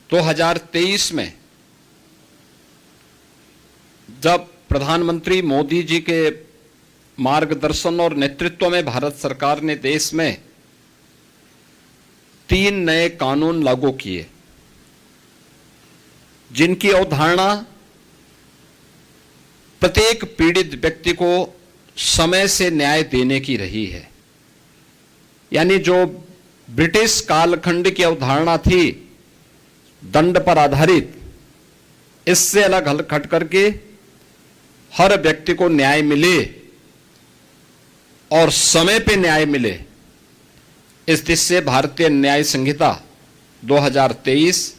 2023 में जब प्रधानमंत्री मोदी जी के मार्गदर्शन और नेतृत्व में भारत सरकार ने देश में 3 नए कानून लागू किए, जिनकी अवधारणा प्रत्येक पीड़ित व्यक्ति को समय से न्याय देने की रही है। यानी जो ब्रिटिश कालखंड की अवधारणा थी दंड पर आधारित, इससे अलग हट करके हर व्यक्ति को न्याय मिले और समय पे न्याय मिले, इस दिशा से भारतीय न्याय संहिता 2023,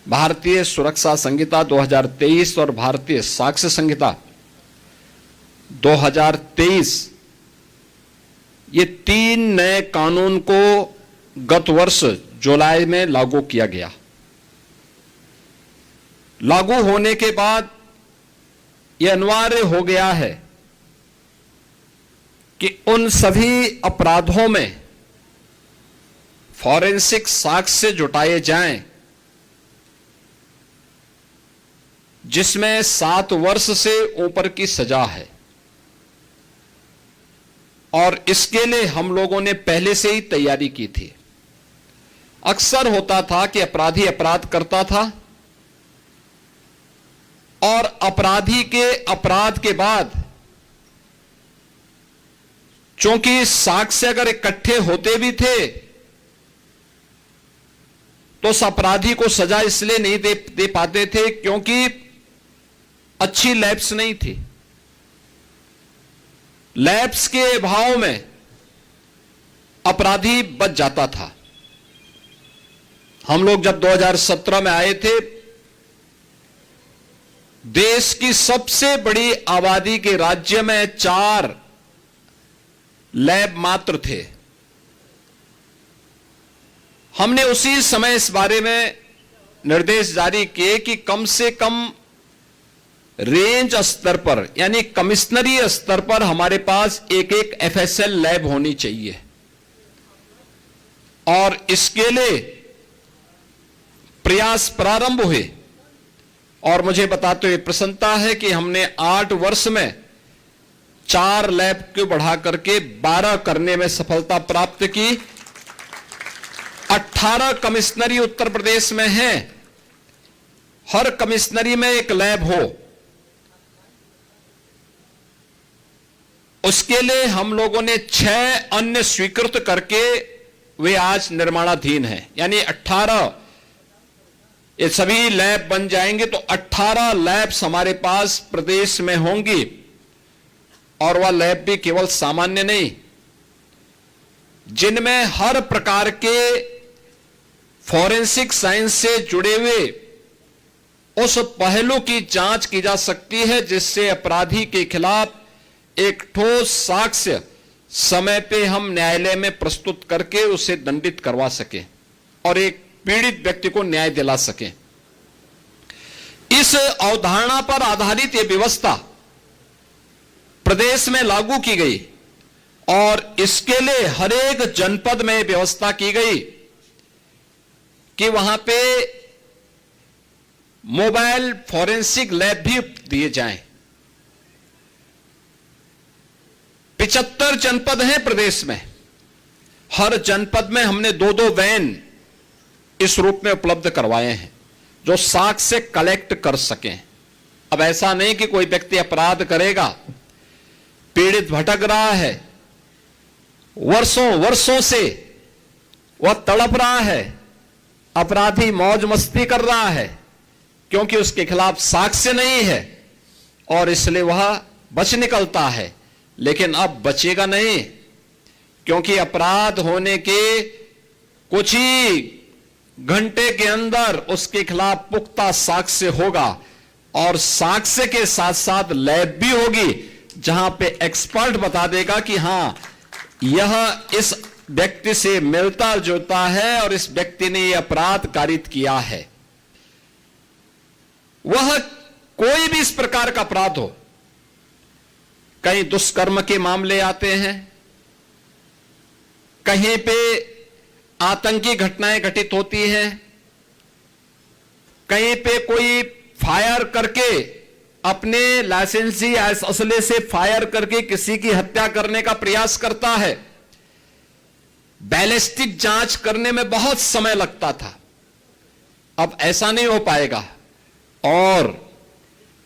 भारतीय सुरक्षा संहिता 2023 और भारतीय साक्ष्य संहिता 2023, ये 3 नए कानून को गत वर्ष जुलाई में लागू किया गया। लागू होने के बाद यह अनिवार्य हो गया है कि उन सभी अपराधों में फॉरेंसिक साक्ष्य जुटाए जाएं जिसमें 7 वर्ष से ऊपर की सजा है। और इसके लिए हम लोगों ने पहले से ही तैयारी की थी। अक्सर होता था कि अपराधी अपराध करता था और अपराधी के अपराध के बाद चूंकि साक्ष्य अगर इकट्ठे होते भी थे तो उस अपराधी को सजा इसलिए नहीं दे पाते थे क्योंकि अच्छी लैब्स नहीं थी। लैब्स के अभाव में अपराधी बच जाता था। हम लोग जब 2017 में आए थे, देश की सबसे बड़ी आबादी के राज्य में 4 लैब मात्र थे। हमने उसी समय इस बारे में निर्देश जारी किए कि कम से कम रेंज स्तर पर यानी कमिश्नरी स्तर पर हमारे पास एक एफएसएल लैब होनी चाहिए। और इसके लिए प्रयास प्रारंभ हुए और मुझे बताते हुए प्रसन्नता है कि हमने 8 वर्ष में 4 लैब को बढ़ा करके 12 करने में सफलता प्राप्त की। 18 कमिश्नरी उत्तर प्रदेश में हैं, हर कमिश्नरी में एक लैब हो। उसके लिए हम लोगों ने 6 अन्य स्वीकृत करके वे आज निर्माणाधीन हैं। यानी 18 ये सभी लैब बन जाएंगे तो 18 लैब्स हमारे पास प्रदेश में होंगी। और वह लैब भी केवल सामान्य नहीं, जिनमें हर प्रकार के फॉरेंसिक साइंस से जुड़े हुए उस पहलू की जांच की जा सकती है जिससे अपराधी के खिलाफ एक ठोस साक्ष्य समय पे हम न्यायालय में प्रस्तुत करके उसे दंडित करवा सकें और एक पीड़ित व्यक्ति को न्याय दिला सकें। इस अवधारणा पर आधारित यह व्यवस्था प्रदेश में लागू की गई और इसके लिए हर एक जनपद में व्यवस्था की गई कि वहां पे मोबाइल फॉरेंसिक लैब भी दिए जाएं। 75 जनपद हैं प्रदेश में, हर जनपद में हमने 2-2 वैन इस रूप में उपलब्ध करवाए हैं जो साक्ष्य कलेक्ट कर सकें। अब ऐसा नहीं कि कोई व्यक्ति अपराध करेगा, पीड़ित भटक रहा है, वर्षों से वह तड़प रहा है, अपराधी मौज मस्ती कर रहा है क्योंकि उसके खिलाफ साक्ष्य नहीं है और इसलिए वह बच निकलता है। लेकिन अब बचेगा नहीं क्योंकि अपराध होने के कुछ ही घंटे के अंदर उसके खिलाफ पुख्ता साक्ष्य होगा और साक्ष्य के साथ साथ लैब भी होगी जहां पे एक्सपर्ट बता देगा कि हां यह इस व्यक्ति से मिलता जुलता है और इस व्यक्ति ने यह अपराध कारित किया है। वह कोई भी इस प्रकार का अपराध हो, कहीं दुष्कर्म के मामले आते हैं, कहीं पे आतंकी घटनाएं घटित होती हैं, कहीं पे कोई फायर करके अपने लाइसेंसी असले से फायर करके किसी की हत्या करने का प्रयास करता है, बैलिस्टिक जांच करने में बहुत समय लगता था। अब ऐसा नहीं हो पाएगा और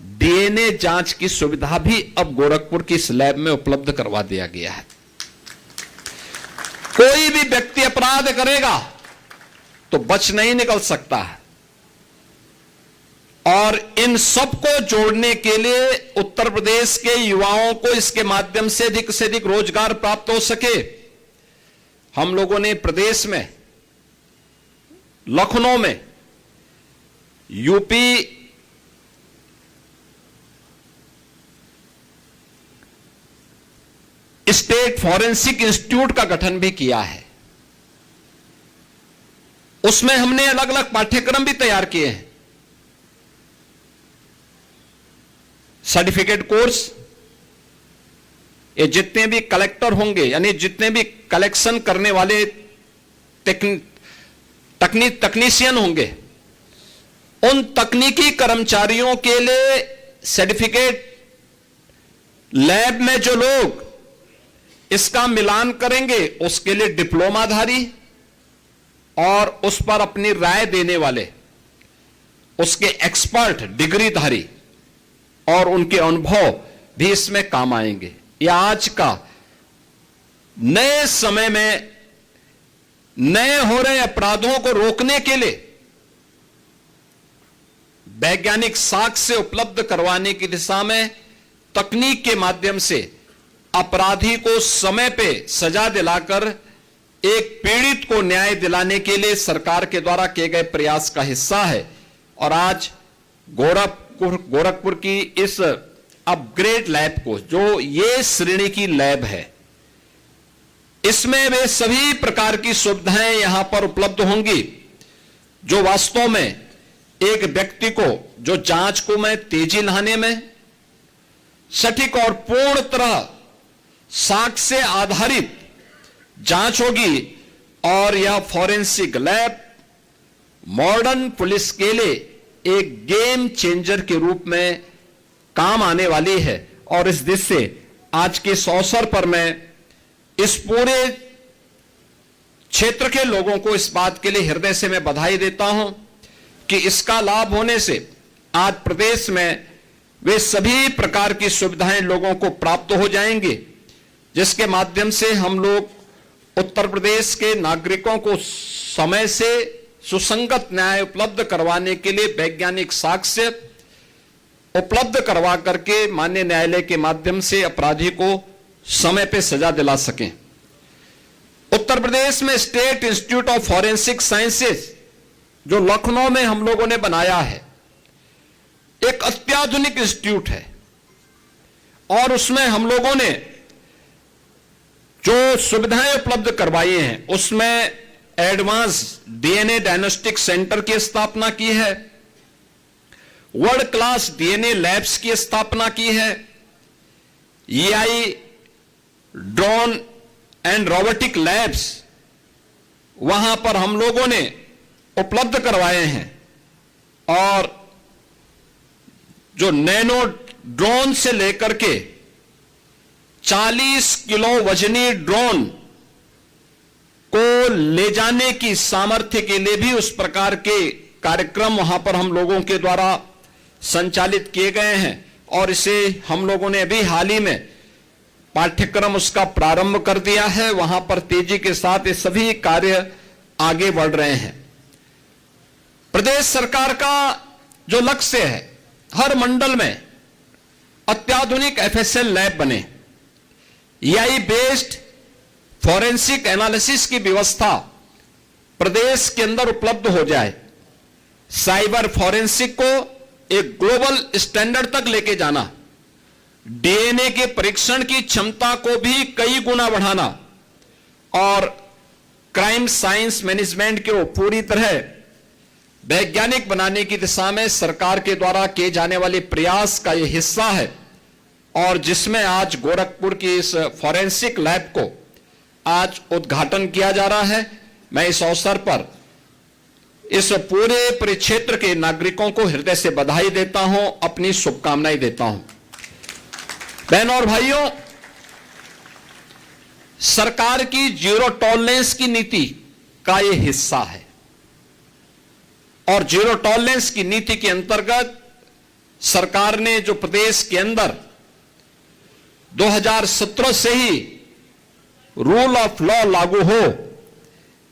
डीएनए जांच की सुविधा भी अब गोरखपुर की इस लैब में उपलब्ध करवा दिया गया है। कोई भी व्यक्ति अपराध करेगा तो बच नहीं निकल सकता है। और इन सबको जोड़ने के लिए उत्तर प्रदेश के युवाओं को इसके माध्यम से अधिक रोजगार प्राप्त हो सके, हम लोगों ने प्रदेश में लखनऊ में यूपी स्टेट फॉरेंसिक इंस्टीट्यूट का गठन भी किया है। उसमें हमने अलग अलग पाठ्यक्रम भी तैयार किए हैं। सर्टिफिकेट कोर्स, ये जितने भी कलेक्टर होंगे यानी जितने भी कलेक्शन करने वाले तकनीशियन होंगे, उन तकनीकी कर्मचारियों के लिए सर्टिफिकेट लैब में जो लोग इसका मिलान करेंगे उसके लिए डिप्लोमाधारी और उस पर अपनी राय देने वाले उसके एक्सपर्ट डिग्रीधारी और उनके अनुभव भी इसमें काम आएंगे। यह आज का नए समय में नए हो रहे अपराधों को रोकने के लिए वैज्ञानिक साक्ष्य उपलब्ध करवाने की दिशा में तकनीक के माध्यम से अपराधी को समय पे सजा दिलाकर एक पीड़ित को न्याय दिलाने के लिए सरकार के द्वारा किए गए प्रयास का हिस्सा है। और आज गोरखपुर की इस अपग्रेड लैब को, जो ये श्रेणी की लैब है, इसमें वे सभी प्रकार की सुविधाएं यहां पर उपलब्ध होंगी जो वास्तव में एक व्यक्ति को, जो जांच को में तेजी लाने में, सटीक और पूर्ण तरह साक्ष्य आधारित जांच होगी। और यह फॉरेंसिक लैब मॉडर्न पुलिस के लिए एक गेम चेंजर के रूप में काम आने वाली है। और इस दिशा से आज के इस अवसर पर मैं इस पूरे क्षेत्र के लोगों को इस बात के लिए हृदय से मैं बधाई देता हूं कि इसका लाभ होने से आज प्रदेश में वे सभी प्रकार की सुविधाएं लोगों को प्राप्त हो जाएंगी, जिसके माध्यम से हम लोग उत्तर प्रदेश के नागरिकों को समय से सुसंगत न्याय उपलब्ध करवाने के लिए वैज्ञानिक साक्ष्य उपलब्ध करवा करके माननीय न्यायालय के माध्यम से अपराधी को समय पे सजा दिला सकें। उत्तर प्रदेश में state institute of forensic sciences जो लखनऊ में हम लोगों ने बनाया है, एक अत्याधुनिक इंस्टीट्यूट है और उसमें हम लोगों ने जो सुविधाएं उपलब्ध करवाई हैं उसमें एडवांस डीएनए डायग्नोस्टिक सेंटर की स्थापना की है, वर्ल्ड क्लास डीएनए लैब्स की स्थापना की है, EI drone and robotic labs वहां पर हम लोगों ने उपलब्ध करवाए हैं। और जो नैनो ड्रोन से लेकर के 40 किलो वजनी ड्रोन को ले जाने की सामर्थ्य के लिए भी उस प्रकार के कार्यक्रम वहां पर हम लोगों के द्वारा संचालित किए गए हैं। और इसे हम लोगों ने अभी हाल ही में पाठ्यक्रम उसका प्रारंभ कर दिया है। वहां पर तेजी के साथ ये सभी कार्य आगे बढ़ रहे हैं। प्रदेश सरकार का जो लक्ष्य है, हर मंडल में अत्याधुनिक एफएसएल लैब बने, एआई बेस्ड फॉरेंसिक एनालिसिस की व्यवस्था प्रदेश के अंदर उपलब्ध हो जाए, साइबर फॉरेंसिक को एक ग्लोबल स्टैंडर्ड तक लेके जाना, डीएनए के परीक्षण की क्षमता को भी कई गुना बढ़ाना और क्राइम साइंस मैनेजमेंट को पूरी तरह वैज्ञानिक बनाने की दिशा में सरकार के द्वारा किए जाने वाले प्रयास का यह हिस्सा है। और जिसमें आज गोरखपुर की इस फॉरेंसिक लैब को आज उद्घाटन किया जा रहा है। मैं इस अवसर पर इस पूरे परिक्षेत्र के नागरिकों को हृदय से बधाई देता हूं, अपनी शुभकामनाएं देता हूं। बहनों और भाइयों, सरकार की जीरो टॉलरेंस की नीति का यह हिस्सा है और जीरो टॉलरेंस की नीति के अंतर्गत सरकार ने जो प्रदेश के अंदर 2017 से ही रूल ऑफ लॉ लागू हो,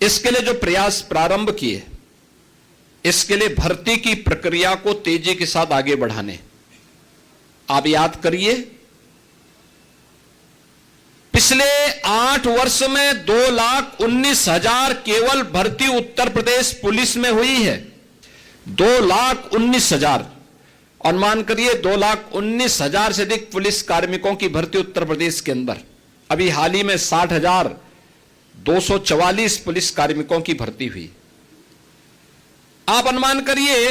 इसके लिए जो प्रयास प्रारंभ किए, इसके लिए भर्ती की प्रक्रिया को तेजी के साथ आगे बढ़ाने। आप याद करिए, पिछले 8 वर्ष में 2,19,000 केवल भर्ती उत्तर प्रदेश पुलिस में हुई है। 2,19,000, अनुमान करिए 2,19,000 से अधिक पुलिस कार्मिकों की भर्ती उत्तर प्रदेश के अंदर। अभी हाल ही में 60,244 पुलिस कार्मिकों की भर्ती हुई। आप अनुमान करिए,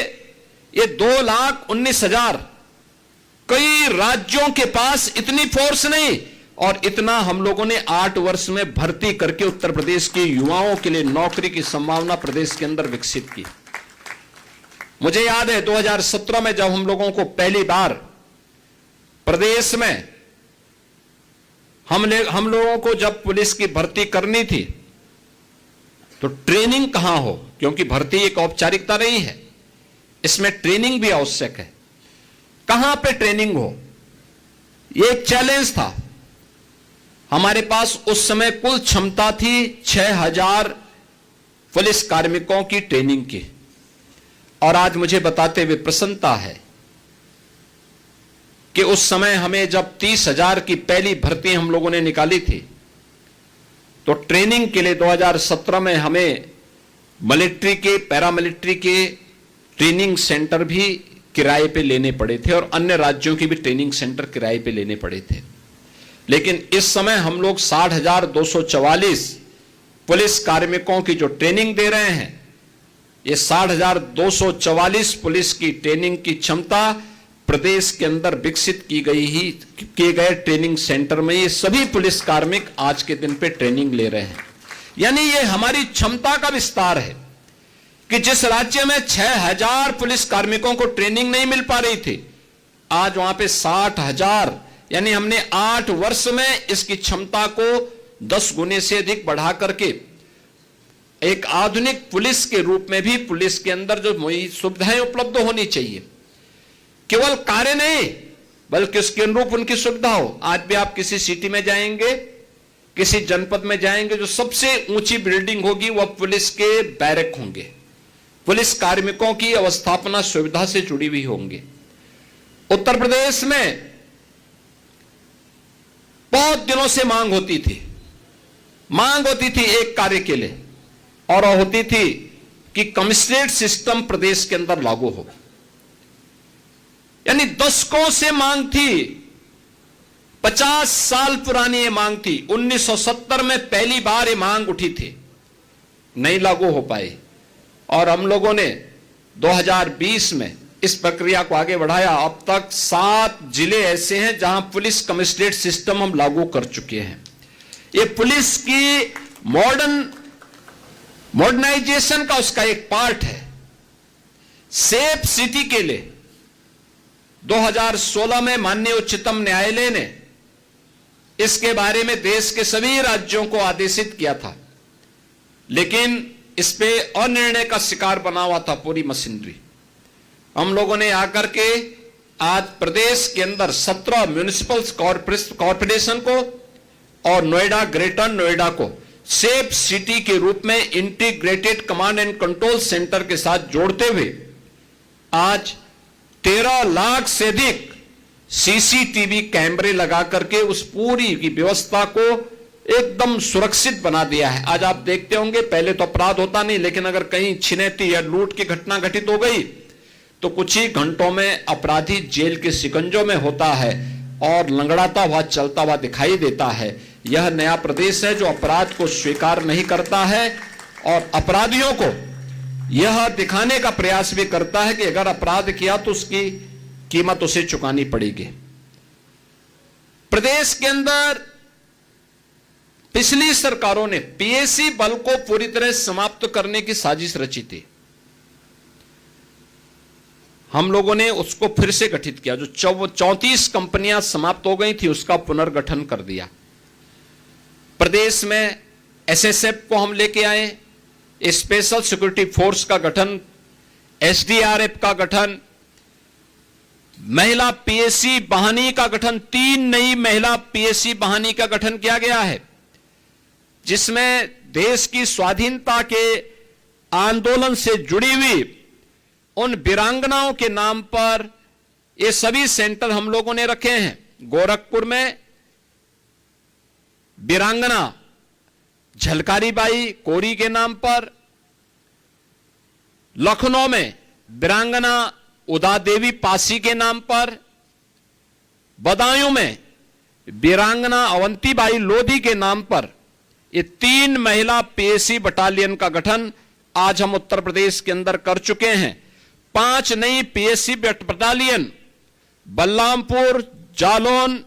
ये 2,19,000, कई राज्यों के पास इतनी फोर्स नहीं, और इतना हम लोगों ने 8 वर्ष में भर्ती करके उत्तर प्रदेश के युवाओं के लिए नौकरी की संभावना प्रदेश के अंदर विकसित की। मुझे याद है 2017 में जब हम लोगों को पहली बार प्रदेश में हम लोगों को जब पुलिस की भर्ती करनी थी, तो ट्रेनिंग कहां हो, क्योंकि भर्ती एक औपचारिकता नहीं है, इसमें ट्रेनिंग भी आवश्यक है। कहां पे ट्रेनिंग हो, यह एक चैलेंज था। हमारे पास उस समय कुल क्षमता थी 6,000 पुलिस कार्मिकों की ट्रेनिंग की, और आज मुझे बताते हुए प्रसन्नता है कि उस समय हमें जब 30,000 की पहली भर्ती हम लोगों ने निकाली थी, तो ट्रेनिंग के लिए 2017 में हमें मिलिट्री के, पैरामिलिट्री के ट्रेनिंग सेंटर भी किराए पे लेने पड़े थे, और अन्य राज्यों के भी ट्रेनिंग सेंटर किराए पे लेने पड़े थे। लेकिन इस समय हम लोग 60,244 पुलिस कार्मिकों की जो ट्रेनिंग दे रहे हैं, ये 60,244 पुलिस की ट्रेनिंग की क्षमता प्रदेश के अंदर विकसित किए गए ट्रेनिंग सेंटर में ये सभी पुलिस कार्मिक आज के दिन पे ट्रेनिंग ले रहे हैं। यानी ये हमारी क्षमता का विस्तार है कि जिस राज्य में 6,000 पुलिस कार्मिकों को ट्रेनिंग नहीं मिल पा रही थी, आज वहां पे 60,000, यानी हमने 8 वर्ष में इसकी क्षमता को 10 गुने से अधिक बढ़ा करके एक आधुनिक पुलिस के रूप में भी पुलिस के अंदर जो सुविधाएं उपलब्ध होनी चाहिए, केवल कार्य नहीं बल्कि उसके अनुरूप उनकी सुविधा हो। आज भी आप किसी सिटी में जाएंगे, किसी जनपद में जाएंगे, जो सबसे ऊंची बिल्डिंग होगी वह पुलिस के बैरक होंगे, पुलिस कार्मिकों की अवस्थापना सुविधा से जुड़ी हुई होंगे। उत्तर प्रदेश में बहुत दिनों से मांग होती थी एक कार्य के लिए, और होती थी कि कमिश्नरेट सिस्टम प्रदेश के अंदर लागू हो। यानी दशकों से मांग थी, 50 साल पुरानी ये मांग थी। 1970 में पहली बार ये मांग उठी थी, नहीं लागू हो पाई, और हम लोगों ने 2020 में इस प्रक्रिया को आगे बढ़ाया। अब तक 7 जिले ऐसे हैं जहां पुलिस कमिश्नरेट सिस्टम हम लागू कर चुके हैं। ये पुलिस की मॉडर्नाइजेशन का उसका एक पार्ट है। सेफ सिटी के लिए 2016 में माननीय उच्चतम न्यायालय ने इसके बारे में देश के सभी राज्यों को आदेशित किया था, लेकिन इस पे अनिर्णय का शिकार बना हुआ था पूरी मशीनरी। हम लोगों ने आकर के आज प्रदेश के अंदर 17 म्युनिसिपल कॉर्पोरेशन को और नोएडा, ग्रेटर नोएडा को सेफ सिटी के रूप में integrated command and control centre के साथ जोड़ते हुए आज 13 लाख से अधिक सीसीटीवी कैमरे लगा करके उस पूरी की व्यवस्था को एकदम सुरक्षित बना दिया है। आज आप देखते होंगे, पहले तो अपराध होता नहीं, लेकिन अगर कहीं छिनैती या लूट की घटना घटित हो गई तो कुछ ही घंटों में अपराधी जेल के शिकंजों में होता है और लंगड़ाता हुआ चलता हुआ दिखाई देता है। यह नया प्रदेश है जो अपराध को स्वीकार नहीं करता है और अपराधियों को यह दिखाने का प्रयास भी करता है कि अगर अपराध किया तो उसकी कीमत उसे चुकानी पड़ेगी। प्रदेश के अंदर पिछली सरकारों ने पीएसी बल को पूरी तरह समाप्त करने की साजिश रची थी। हम लोगों ने उसको फिर से गठित किया। जो 34 कंपनियां समाप्त हो गई थी उसका पुनर्गठन कर दिया। प्रदेश में एसएसएफ को हम लेके आए, स्पेशल सिक्योरिटी फोर्स का गठन, एसडीआरएफ का गठन, महिला पीएससी बहानी का गठन, 3 नई महिला पीएससी बहानी का गठन किया गया है, जिसमें देश की स्वाधीनता के आंदोलन से जुड़ी हुई उन वीरांगनाओं के नाम पर ये सभी सेंटर हम लोगों ने रखे हैं। गोरखपुर में वीरांगना झलकारी बाई कोरी के नाम पर, लखनऊ में वीरांगना उदा देवी पासी के नाम पर, बदायूं में वीरांगना अवंतीबाई लोधी के नाम पर ये 3 महिला पीएससी बटालियन का गठन आज हम उत्तर प्रदेश के अंदर कर चुके हैं। 5 नई पीएससी बटालियन बलरामपुर, जालौन,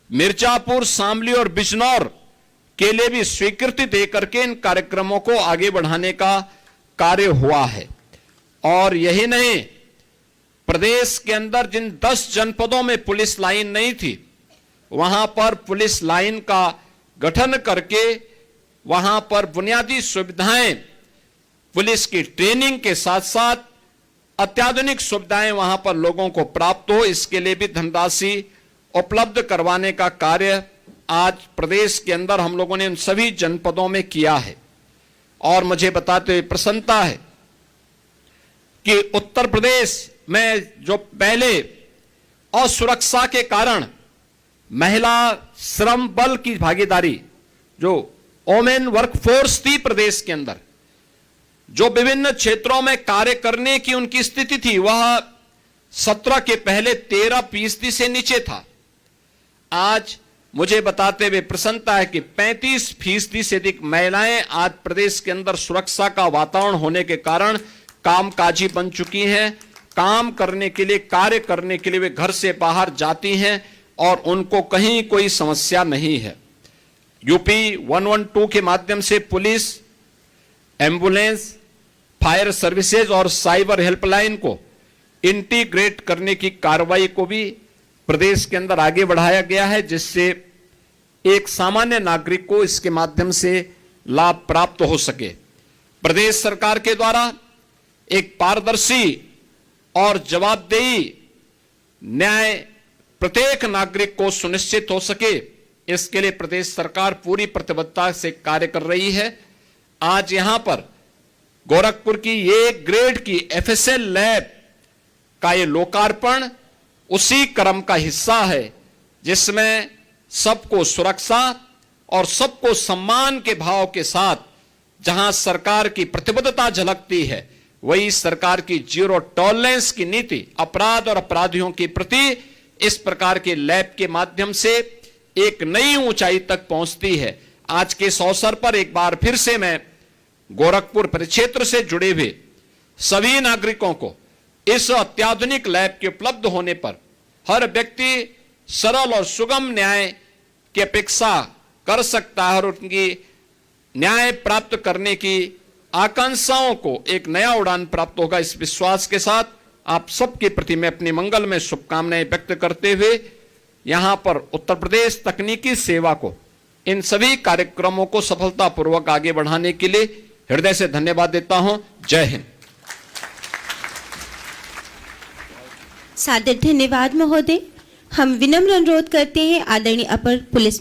मिर्जापुर, शामली और बिजनौर के लिए भी स्वीकृति देकर के इन कार्यक्रमों को आगे बढ़ाने का कार्य हुआ है। और यही नहीं, प्रदेश के अंदर जिन 10 जनपदों में पुलिस लाइन नहीं थी वहां पर पुलिस लाइन का गठन करके वहां पर बुनियादी सुविधाएं, पुलिस की ट्रेनिंग के साथ साथ अत्याधुनिक सुविधाएं वहां पर लोगों को प्राप्त हो, इसके लिए भी धनराशि उपलब्ध करवाने का कार्य आज प्रदेश के अंदर हम लोगों ने इन सभी जनपदों में किया है। और मुझे बताते हुए प्रसन्नता है कि उत्तर प्रदेश में जो पहले असुरक्षा के कारण महिला श्रम बल की भागीदारी, जो वोमेन वर्कफोर्स थी प्रदेश के अंदर, जो विभिन्न क्षेत्रों में कार्य करने की उनकी स्थिति थी, वह 17 के पहले 13% से नीचे था। आज मुझे बताते हुए प्रसन्नता है कि 35% से अधिक महिलाएं आज प्रदेश के अंदर सुरक्षा का वातावरण होने के कारण कामकाजी बन चुकी हैं। काम करने के लिए, कार्य करने के लिए वे घर से बाहर जाती हैं और उनको कहीं कोई समस्या नहीं है। यूपी 112 के माध्यम से पुलिस, एम्बुलेंस, फायर सर्विसेज और साइबर हेल्पलाइन को इंटीग्रेट करने की कार्रवाई को भी प्रदेश के अंदर आगे बढ़ाया गया है, जिससे एक सामान्य नागरिक को इसके माध्यम से लाभ प्राप्त हो सके। प्रदेश सरकार के द्वारा एक पारदर्शी और जवाबदेही न्याय प्रत्येक नागरिक को सुनिश्चित हो सके, इसके लिए प्रदेश सरकार पूरी प्रतिबद्धता से कार्य कर रही है। आज यहां पर गोरखपुर की ये ग्रेड की एफएसएल लैब का ये लोकार्पण उसी क्रम का हिस्सा है, जिसमें सबको सुरक्षा और सबको सम्मान के भाव के साथ जहां सरकार की प्रतिबद्धता झलकती है, वही सरकार की जीरो टॉलरेंस की नीति अपराध और अपराधियों के प्रति इस प्रकार के लैब के माध्यम से एक नई ऊंचाई तक पहुंचती है। आज के इस अवसर पर एक बार फिर से मैं गोरखपुर परिक्षेत्र से जुड़े हुए सभी नागरिकों को इस अत्याधुनिक लैब के उपलब्ध होने पर हर व्यक्ति सरल और सुगम न्याय की अपेक्षा कर सकता है और उनकी न्याय प्राप्त करने की आकांक्षाओं को एक नया उड़ान प्राप्त होगा। इस विश्वास के साथ आप सबके प्रति मैं अपनी मंगल में शुभकामनाएं व्यक्त करते हुए यहां पर उत्तर प्रदेश तकनीकी सेवा को इन सभी कार्यक्रमों को सफलतापूर्वक आगे बढ़ाने के लिए हृदय से धन्यवाद देता हूं। जय हिंद। सादर धन्यवाद महोदय। हम विनम्र अनुरोध करते हैं आदरणीय अपर पुलिस